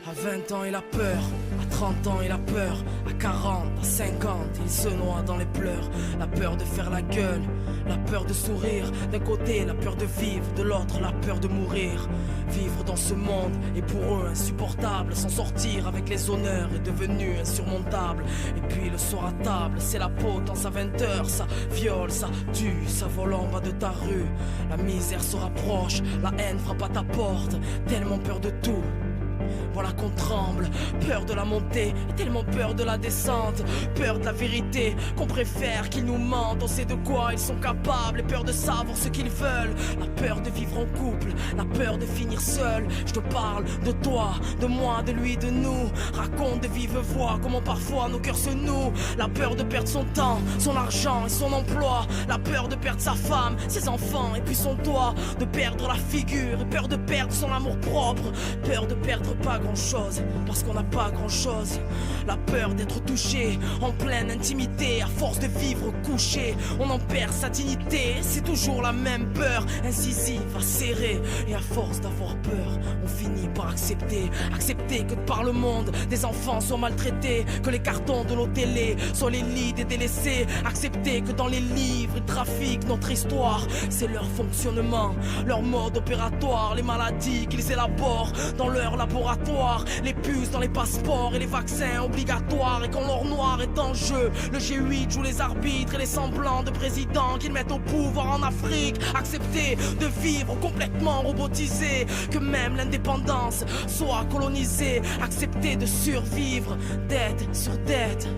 À 20 ans il a peur, à 30 ans il a peur, à 40, à 50 il se noie dans les pleurs. La peur de faire la gueule, la peur de sourire. D'un côté la peur de vivre, de l'autre la peur de mourir. Vivre dans ce monde est pour eux insupportable. S'en sortir avec les honneurs est devenu insurmontable. Et puis le soir à table, c'est la peau dans sa 20h. Ça viole, ça tue, ça vole en bas de ta rue. La misère se rapproche, la haine frappe à ta porte. Tellement peur de tout, voilà qu'on tremble, peur de la montée et tellement peur de la descente. Peur de la vérité, qu'on préfère qu'ils nous mentent. On sait de quoi ils sont capables et peur de savoir ce qu'ils veulent. La peur de vivre en couple, la peur de finir seul. Je te parle de toi, de moi, de lui, de nous. Raconte de vive voix comment parfois nos cœurs se nouent. La peur de perdre son temps, son argent et son emploi. La peur de perdre sa femme, ses enfants et puis son toit. De perdre la figure et peur de perdre son amour propre. Peur de perdre pas grand chose, parce qu'on n'a pas grand chose. La peur d'être touché en pleine intimité. À force de vivre couché, on en perd sa dignité. C'est toujours la même peur, incisive à serrer. Et à force d'avoir peur, on finit par accepter. Accepter que par le monde des enfants soient maltraités, que les cartons de nos télés soient les lits des délaissés. Accepter que dans les livres ils trafiquent notre histoire. C'est leur fonctionnement, leur mode opératoire. Les maladies qu'ils élaborent dans leur laboratoire, les puces dans les passeports et les vaccins obligatoires. Et quand l'or noir est en jeu, le G8 joue les arbitres et les semblants de présidents qu'ils mettent au pouvoir en Afrique. Accepter de vivre complètement robotisé, que même l'indépendance soit colonisée. Accepter de survivre, dette sur dette.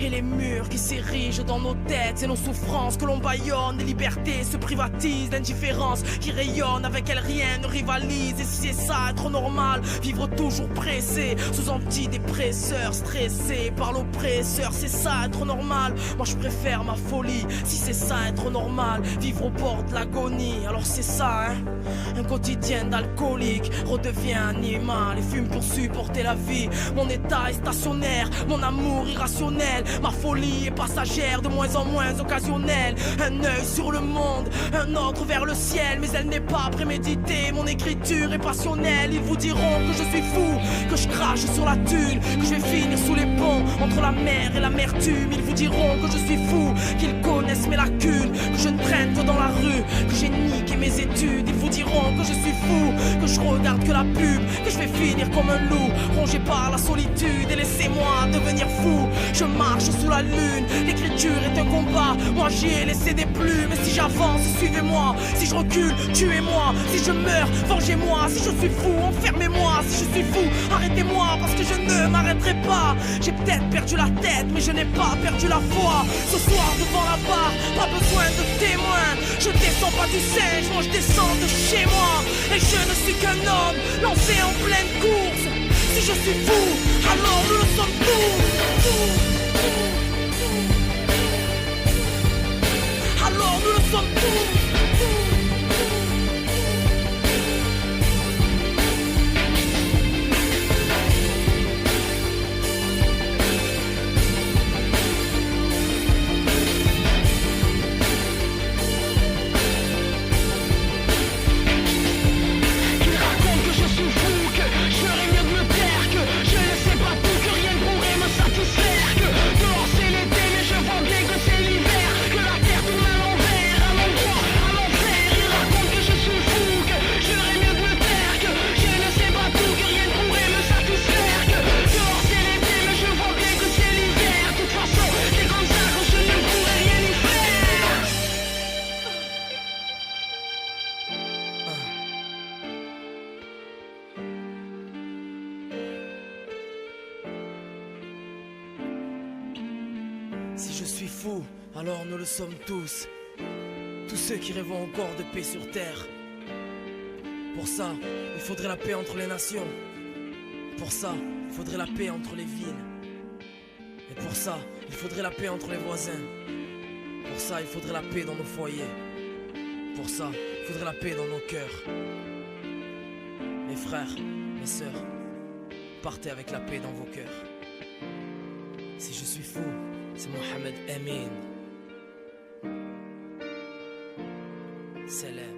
Et les murs qui s'érigent dans nos têtes, c'est nos souffrances que l'on bâillonne. Les libertés se privatisent, l'indifférence qui rayonne, avec elle rien ne rivalise. Et si c'est ça être normal, vivre toujours pressé, sous antidépresseurs, stressé par l'oppresseur, c'est ça être normal. Moi je préfère ma folie, si c'est ça être normal, vivre au bord de l'agonie. Alors c'est ça, hein, un quotidien d'alcoolique redevient animal et fume pour supporter la vie. Mon état est stationnaire, mon amour irrationnel. Ma folie est passagère, de moins en moins occasionnelle. Un œil sur le monde, un autre vers le ciel. Mais elle n'est pas préméditée, mon écriture est passionnelle. Ils vous diront que je suis fou, que je crache sur la thune, que je vais finir sous les ponts, entre la mer et l'amertume. Ils vous diront que je suis fou, qu'ils connaissent mes lacunes, que je ne traîne que dans la rue, que j'ai niqué mes études. Ils vous diront que je suis fou, que je regarde que la pub, que je vais finir comme un loup, rongé par la solitude. Et laissez-moi devenir fou, je marche sous la lune, l'écriture est un combat. Moi j'y ai laissé des plumes. Et si j'avance, suivez-moi. Si je recule, tuez-moi. Si je meurs, vengez-moi. Si je suis fou, enfermez-moi. Si je suis fou, arrêtez-moi, parce que je ne m'arrêterai pas. J'ai peut-être perdu la tête, mais je n'ai pas perdu la foi. Ce soir devant la barre, pas besoin de témoins. Je descends pas du singe, moi je descends de chez moi. Et je ne suis qu'un homme lancé en pleine course. Si je suis fou, alors nous le sommes tous. Alors nous le sommes tous. Si je suis fou, alors nous le sommes tous. Tous ceux qui rêvent encore de paix sur terre. Pour ça, il faudrait la paix entre les nations. Pour ça, il faudrait la paix entre les villes. Et pour ça, il faudrait la paix entre les voisins. Pour ça, il faudrait la paix dans nos foyers. Pour ça, il faudrait la paix dans nos cœurs. Mes frères, mes sœurs, partez avec la paix dans vos cœurs. Si je suis fou, c'est Mohamed Amin. Salam.